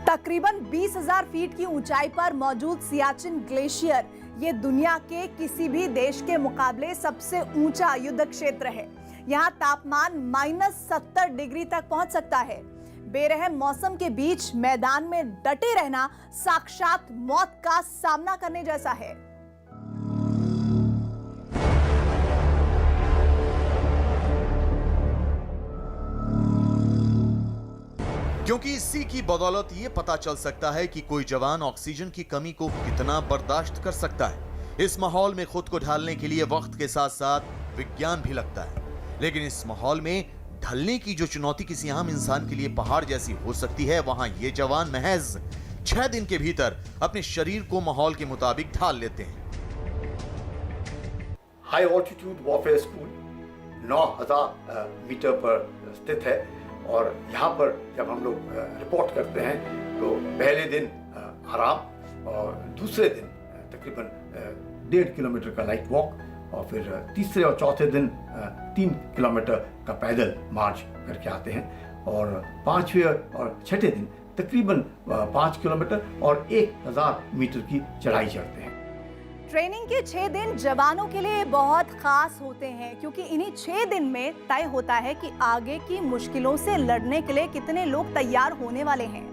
[SPEAKER 3] तकरीबन 20,000 फीट की ऊंचाई पर मौजूद सियाचिन ग्लेशियर ये दुनिया के किसी भी देश के मुकाबले सबसे ऊंचा युद्ध क्षेत्र है। यहाँ तापमान -70 डिग्री तक पहुंच सकता है। बेरहम मौसम के बीच मैदान में डटे रहना साक्षात मौत का सामना करने जैसा है।
[SPEAKER 10] क्योंकि इसी की बदौलत ये पता चल सकता है कि कोई जवान ऑक्सीजन की कमी को कितना बर्दाश्त कर सकता है। इस माहौल में खुद को ढालने के लिए वक्त के साथ साथ विज्ञान भी लगता है, लेकिन इस माहौल में ढलने की जो चुनौती किसी आम इंसान के लिए पहाड़ जैसी हो सकती है, वहां ये जवान महज 6 दिन के भीतर अपने शरीर को माहौल के मुताबिक ढाल लेते हैं।
[SPEAKER 11] High altitude warfare school 9,000 metre पर स्थित है और यहाँ पर जब हम लोग रिपोर्ट करते हैं तो पहले दिन आराम और दूसरे दिन तकरीबन 1.5 किलोमीटर का लाइट वॉक और फिर तीसरे और चौथे दिन 3 किलोमीटर का पैदल मार्च करके आते हैं और पांचवें और छठे दिन तकरीबन 5 किलोमीटर और 1,000 मीटर की चढ़ाई चढ़ते हैं।
[SPEAKER 3] ट्रेनिंग के 6 दिन जवानों के लिए बहुत खास होते हैं, क्योंकि इन्हीं 6 दिन में तय होता है कि आगे की मुश्किलों से लड़ने के लिए कितने लोग तैयार होने वाले हैं।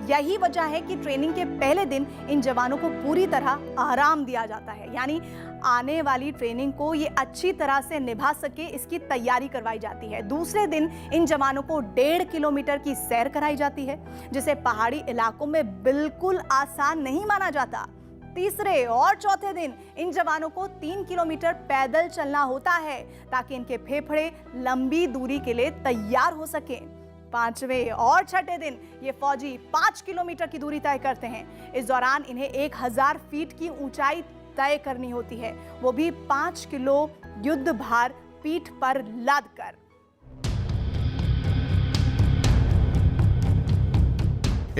[SPEAKER 3] यही वजह है कि ट्रेनिंग के पहले दिन इन जवानों को पूरी तरह आराम दिया जाता है, यानी आने वाली ट्रेनिंग को ये अच्छी तरह से निभा सके इसकी तैयारी करवाई जाती है। दूसरे दिन इन जवानों को 1.5 किलोमीटर की सैर कराई जाती है, जिसे पहाड़ी इलाकों में बिल्कुल आसान नहीं माना जाता। तीसरे और चौथे दिन इन जवानों को 3 किलोमीटर पैदल चलना होता है ताकि इनके फेफड़े लंबी दूरी के लिए तैयार हो सकें। पांचवें और छठे दिन ये फौजी 5 किलोमीटर की दूरी तय करते हैं। इस दौरान इन्हें 1000 फीट की ऊंचाई तय करनी होती है, वो भी 5 किलो युद्ध भार पीठ पर लादकर।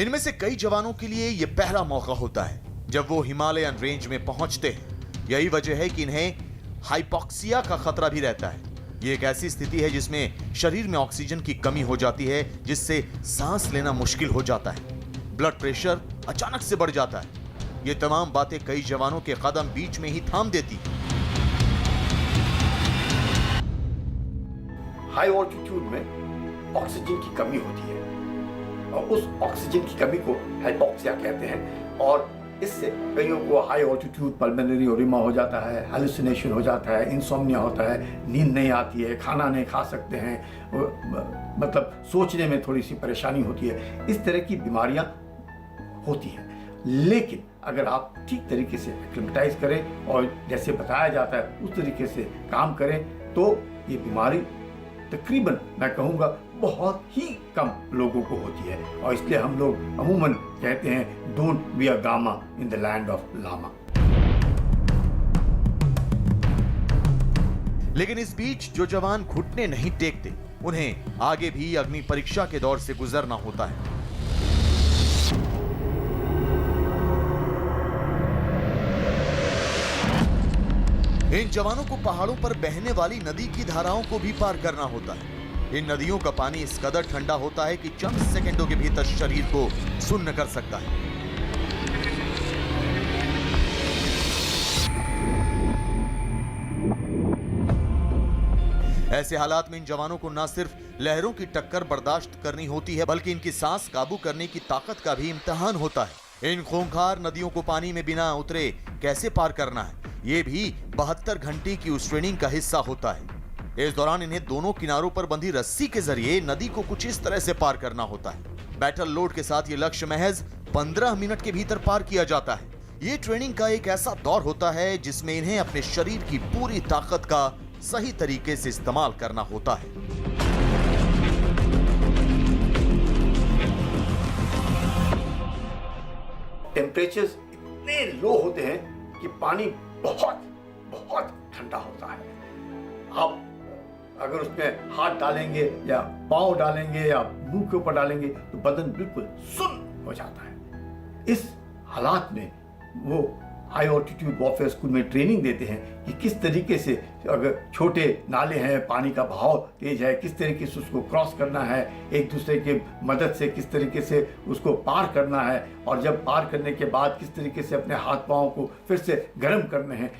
[SPEAKER 10] इनमें से कई जवानों के लिए यह पहला मौका होता है जब वो हिमालयन रेंज में पहुंचते हैं। यही वजह है कि इन्हें हाइपोक्सिया का खतरा भी रहता है। ये एक ऐसी स्थिति है जिसमें शरीर में ऑक्सीजन की कमी हो जाती है, जिससे सांस लेना मुश्किल हो जाता है। ब्लड प्रेशर अचानक से बढ़ जाता है। ये तमाम बातें कई जवानों के कदम बीच में ही थाम देती।
[SPEAKER 11] हाई ऑल्टीट्यूड में ऑक्सीजन की कमी होती है और उस ऑक्सीजन की कमी को हाइपोक्सिया कहते हैं और इससे कईयों को हाई ऑल्टीट्यूड पल्मोनरी एडिमा हो जाता है, हेलुसिनेशन हो जाता है, इंसोम्निया होता है, नींद नहीं आती है, खाना नहीं खा सकते हैं, मतलब सोचने में थोड़ी सी परेशानी होती है। इस तरह की बीमारियां होती हैं, लेकिन अगर आप ठीक तरीके से एक्लिमेटाइज करें और जैसे बताया जाता है उस तरीके से काम करें तो ये बीमारी तकरीबन मैं कहूँगा बहुत ही कम लोगों को होती है और इसलिए हम लोग अमूमन कहते हैं don't be a Gama in the land of lama.
[SPEAKER 10] लेकिन इस बीच जो जवान घुटने नहीं टेकते, उन्हें आगे भी अग्नि परीक्षा के दौर से गुजरना होता है। इन जवानों को पहाड़ों पर बहने वाली नदी की धाराओं को भी पार करना होता है। इन नदियों का पानी इस कदर ठंडा होता है कि चंद सेकंडों के भीतर शरीर को सुन्न कर सकता है। ऐसे हालात में इन जवानों को न सिर्फ लहरों की टक्कर बर्दाश्त करनी होती है, बल्कि इनकी सांस काबू करने की ताकत का भी इम्तिहान होता है। इन खूंखार नदियों को पानी में बिना उतरे कैसे पार करना है, ये भी 72 घंटे की उस ट्रेनिंग का हिस्सा होता है। इस दौरान इन्हें दोनों किनारों पर बंधी रस्सी के जरिए नदी को कुछ इस तरह से पार करना होता है। बैटल लोड के साथ ये लक्ष्य महज 15 मिनट के भीतर पार किया जाता है। ये ट्रेनिंग का एक ऐसा दौर होता है जिसमें इन्हें अपने शरीर की पूरी ताकत का सही तरीके से इस्तेमाल करना होता है।
[SPEAKER 11] टेम्परेचर्स इतने लो होते हैं कि पानी बहुत बहुत ठंडा होता है। आप अगर उसमें हाथ डालेंगे या पांव डालेंगे या मुंह के ऊपर डालेंगे तो बदन बिल्कुल सुन्न हो जाता है। इस हालात में वो हाई ऑल्टीट्यूड वॉरफेयर स्कूल में ट्रेनिंग देते हैं कि किस तरीके से, अगर छोटे नाले हैं, पानी का बहाव तेज है, किस तरीके से उसको क्रॉस करना है, एक दूसरे की मदद से किस तरीके से उसको पार करना है, और जब पार करने के बाद किस तरीके से अपने हाथ पांव को फिर से गर्म करने हैं।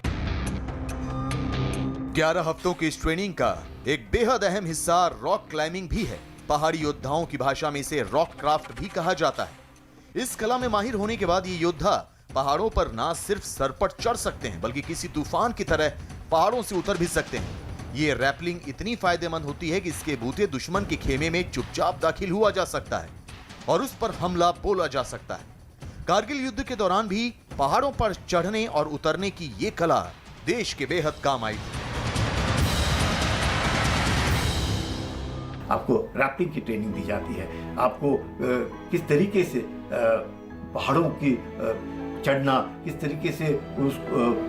[SPEAKER 10] 11 हफ्तों की इस ट्रेनिंग का एक बेहद अहम हिस्सा रॉक क्लाइंबिंग भी है। पहाड़ी योद्धाओं की भाषा में इसे रॉक क्राफ्ट भी कहा जाता है। इस कला में माहिर होने के बाद ये योद्धा पहाड़ों पर ना सिर्फ सरपट चढ़ सकते हैं बल्कि किसी तूफान की तरह पहाड़ों से उतर भी सकते हैं। ये रैपलिंग इतनी फायदेमंद होती है कि इसके बूते दुश्मन के खेमे में चुपचाप दाखिल हुआ जा सकता है और उस पर हमला बोला जा सकता है। कारगिल युद्ध के दौरान भी पहाड़ों पर चढ़ने और उतरने की ये कला देश के बेहद काम आई।
[SPEAKER 11] आपको रैपलिंग की ट्रेनिंग दी जाती है, आपको किस तरीके से पहाड़ों की चढ़ना, किस तरीके से उस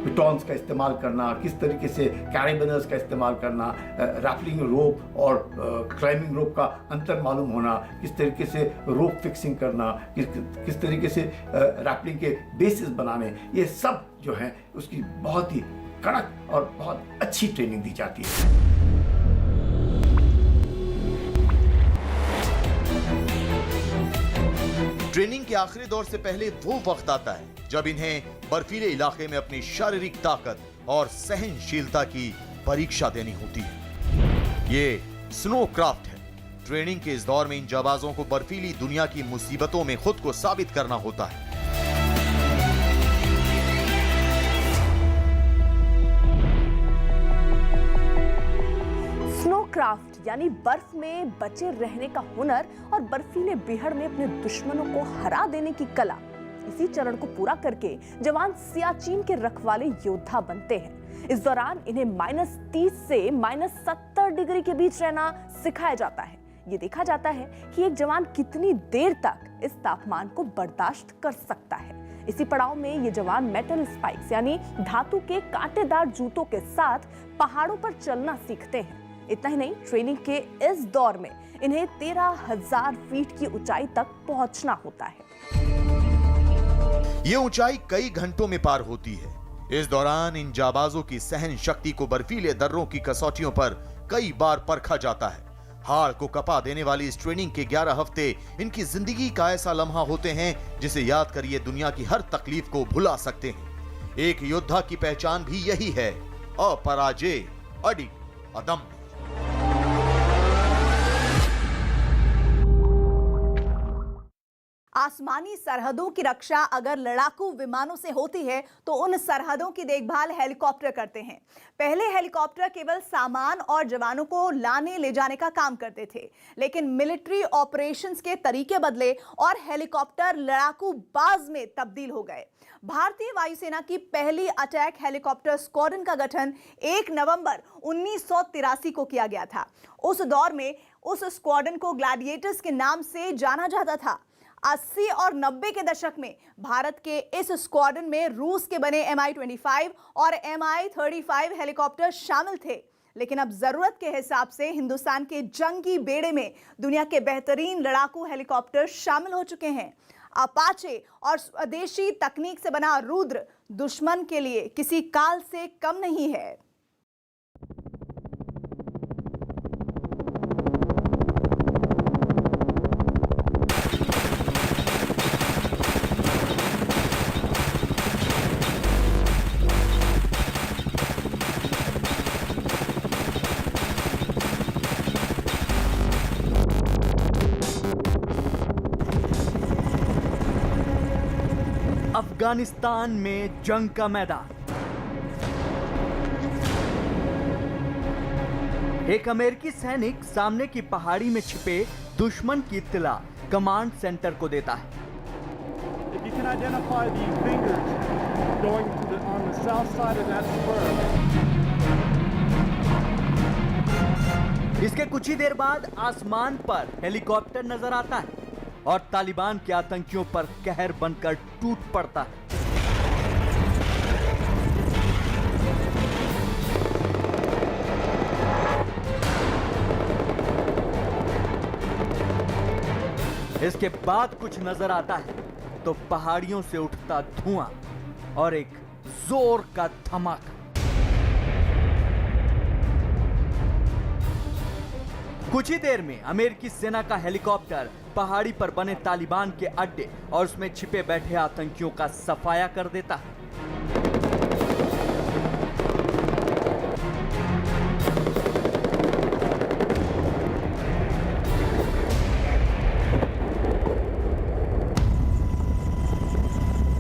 [SPEAKER 11] पिटॉन्स का इस्तेमाल करना, किस तरीके से कैरेबिनर्स का इस्तेमाल करना, रैपलिंग रोप और क्लाइंबिंग रोप का अंतर मालूम होना, किस तरीके से रोप फिक्सिंग करना, किस तरीके से रैपलिंग के बेसिस बनाने, ये सब जो है उसकी बहुत ही कड़क और बहुत अच्छी ट्रेनिंग दी जाती है।
[SPEAKER 10] ट्रेनिंग के आखिरी दौर से पहले वो वक्त आता है जब इन्हें बर्फीले इलाके में अपनी शारीरिक ताकत और सहनशीलता की परीक्षा देनी होती है। ये स्नो क्राफ्ट है। ट्रेनिंग के इस दौर में इन जाबाजों को बर्फीली दुनिया की मुसीबतों में खुद को साबित करना होता है।
[SPEAKER 1] स्नो क्राफ्ट यानी बर्फ में बचे रहने का हुनर और बर्फीले बिहड़ में अपने दुश्मनों को हरा देने की कला। इसी चरण को पूरा करके जवान सियाचिन के रखवाले योद्धा बनते हैं। इस दौरान इन्हें -30 से -70 डिग्री के बीच रहना सिखाया जाता है। ये देखा जाता है कि एक जवान कितनी देर तक इस तापमान को बर्दाश्त कर सकता है। इसी पड़ाव में ये जवान मेटल स्पाइक्स यानी धातु के कांटेदार जूतों के साथ पहाड़ों पर चलना सीखते हैं। इतना ही नहीं, ट्रेनिंग के इस दौर में इन्हें 13,000 फीट की ऊंचाई तक पहुंचना होता है।
[SPEAKER 10] ये ऊंचाई कई घंटों में पार होती है। इस दौरान इन जाबाजों की सहन शक्ति को बर्फीले दर्रों की कसौटियों पर कई बार परखा जाता है। हाड़ को कपा देने वाली इस ट्रेनिंग के 11 हफ्ते इनकी जिंदगी का ऐसा लम्हा होते हैं जिसे याद कर ये दुनिया की हर तकलीफ को भुला सकते हैं। एक योद्धा की पहचान भी यही है, अपराजेय, अडिग, अदम्य।
[SPEAKER 3] आसमानी सरहदों की रक्षा अगर लड़ाकू विमानों से होती है तो उन सरहदों की देखभाल हेलीकॉप्टर करते हैं। पहले हेलीकॉप्टर केवल सामान और जवानों को लाने ले जाने का काम करते थे, लेकिन मिलिट्री ऑपरेशंस के तरीके बदले और हेलीकॉप्टर लड़ाकू बाज में तब्दील हो गए। भारतीय वायुसेना की पहली अटैक हेलीकॉप्टर स्क्वाड्रन का गठन 1 नवंबर 1983 को किया गया था। उस दौर में उस स्क्वाड्रन को ग्लैडिएटर्स के नाम से जाना जाता था। 80 और 90 के दशक में भारत के इस स्क्वाड्रन में रूस के बने Mi-25 और Mi-35 हेलीकॉप्टर शामिल थे। लेकिन अब जरूरत के हिसाब से हिंदुस्तान के जंगी बेड़े में दुनिया के बेहतरीन लड़ाकू हेलीकॉप्टर शामिल हो चुके हैं। अपाचे और स्वदेशी तकनीक से बना रुद्र दुश्मन के लिए किसी काल से कम नहीं है।
[SPEAKER 2] अफगानिस्तान में जंग का मैदान। एक अमेरिकी सैनिक सामने की पहाड़ी में छिपे दुश्मन की इत्तला कमांड सेंटर को देता है।
[SPEAKER 12] If you can identify the fingers going to on the south side of that spur.
[SPEAKER 2] इसके कुछ ही देर बाद आसमान पर हेलीकॉप्टर नजर आता है और तालिबान के आतंकियों पर कहर बनकर टूट पड़ता है। इसके बाद कुछ नजर आता है तो पहाड़ियों से उठता धुआं और एक जोर का धमाका। कुछ ही देर में अमेरिकी सेना का हेलीकॉप्टर पहाड़ी पर बने तालिबान के अड्डे और उसमें छिपे बैठे आतंकियों का सफाया कर देता है।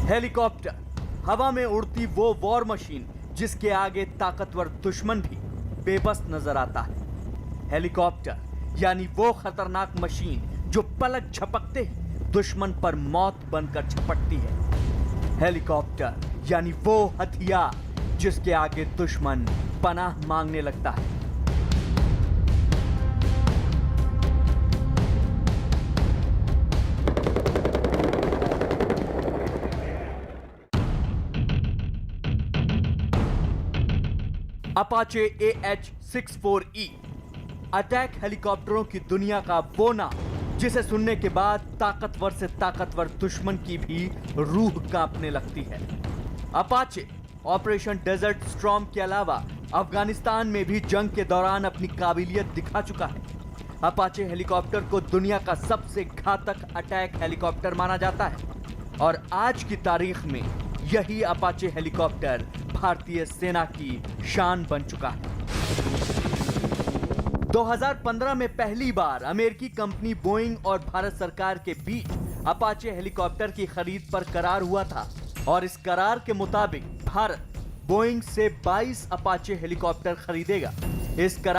[SPEAKER 2] हेलीकॉप्टर हवा में उड़ती वो वॉर मशीन जिसके आगे ताकतवर दुश्मन भी बेबस नजर आता है। हेलीकॉप्टर यानी वो खतरनाक मशीन जो पलक झपकते ही दुश्मन पर मौत बनकर झपटती है। हेलीकॉप्टर यानी वो हथियार जिसके आगे दुश्मन पनाह मांगने लगता है। अपाचे AH-64E अटैक हेलीकॉप्टरों की दुनिया का वो नाम जिसे सुनने के बाद ताकतवर से ताकतवर दुश्मन की भी रूह कांपने लगती है। अपाचे ऑपरेशन डेजर्ट स्टॉर्म के अलावा अफगानिस्तान में भी जंग के दौरान अपनी काबिलियत दिखा चुका है। अपाचे हेलीकॉप्टर को दुनिया का सबसे घातक अटैक हेलीकॉप्टर माना जाता है और आज की तारीख में यही अपाचे हेलीकॉप्टर भारतीय सेना की शान बन चुका है। 2015 में पहली बार अमेरिकी कंपनी बोइंग और भारत सरकार के बीच अपाचे हेलीकॉप्टर की खरीद पर करार हुआ था और इस करार के मुताबिक भारत बोइंग से 22 अपाचे हेलीकॉप्टर खरीदेगा। इस करार